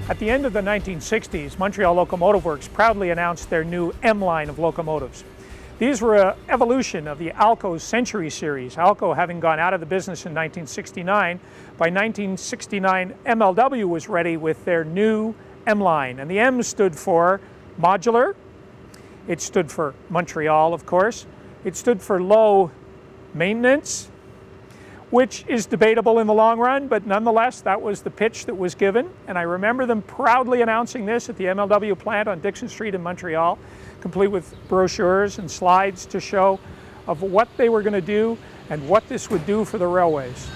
At the end of the 1960s, Montreal Locomotive Works proudly announced their new M line of locomotives. These were an evolution of the Alco's Century Series, Alco having gone out of the business in 1969. By 1969, MLW was ready with their new M line, and the M stood for modular. It stood for Montreal, of course. It stood for low maintenance, which is debatable in the long run, but nonetheless, that was the pitch that was given. And I remember them proudly announcing this at the MLW plant on Dixon Street in Montreal, complete with brochures and slides to show of what they were going to do and what this would do for the railways.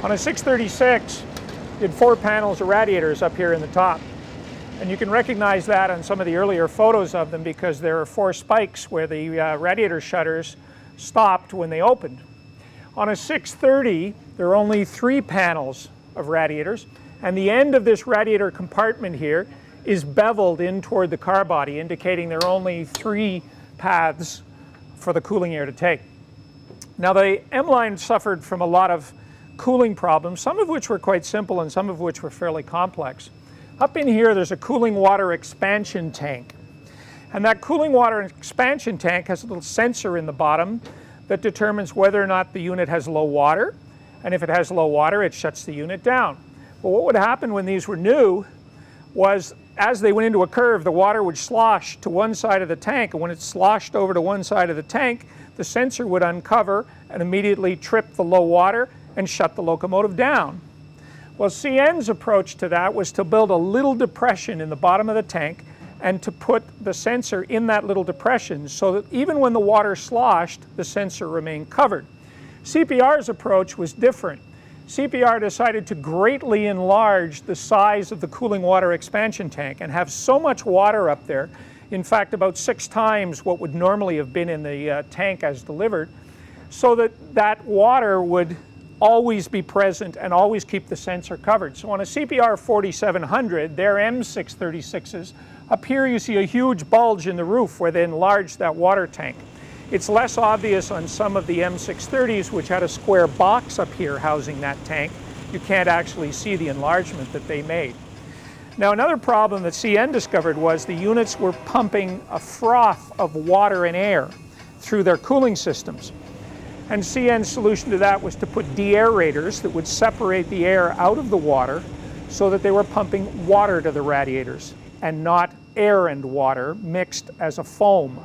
On a 636, you had 4 panels of radiators up here in the top. And you can recognize that on some of the earlier photos of them because there are 4 spikes where the radiator shutters stopped when they opened. On a 630, there are only 3 panels of radiators, and the end of this radiator compartment here is beveled in toward the car body, indicating there are only 3 paths for the cooling air to take. Now the M-line suffered from a lot of cooling problems, some of which were quite simple and some of which were fairly complex. Up in here there's a cooling water expansion tank, and that cooling water expansion tank has a little sensor in the bottom that determines whether or not the unit has low water, and if it has low water it shuts the unit down. Well, what would happen when these were new was as they went into a curve, the water would slosh to one side of the tank, and when it sloshed over to one side of the tank, the sensor would uncover and immediately trip the low water and shut the locomotive down. Well, CN's approach to that was to build a little depression in the bottom of the tank and to put the sensor in that little depression so that even when the water sloshed, the sensor remained covered. CPR's approach was different. CPR decided to greatly enlarge the size of the cooling water expansion tank and have so much water up there, in fact about 6 times what would normally have been in the tank as delivered, so that that water would always be present and always keep the sensor covered. So on a CPR 4700, their M636s, up here you see a huge bulge in the roof where they enlarged that water tank. It's less obvious on some of the M630s, which had a square box up here housing that tank. You can't actually see the enlargement that they made. Now another problem that CN discovered was the units were pumping a froth of water and air through their cooling systems. And CN's solution to that was to put deaerators that would separate the air out of the water so that they were pumping water to the radiators and not air and water mixed as a foam.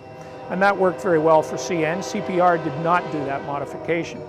And that worked very well for CN. CPR did not do that modification.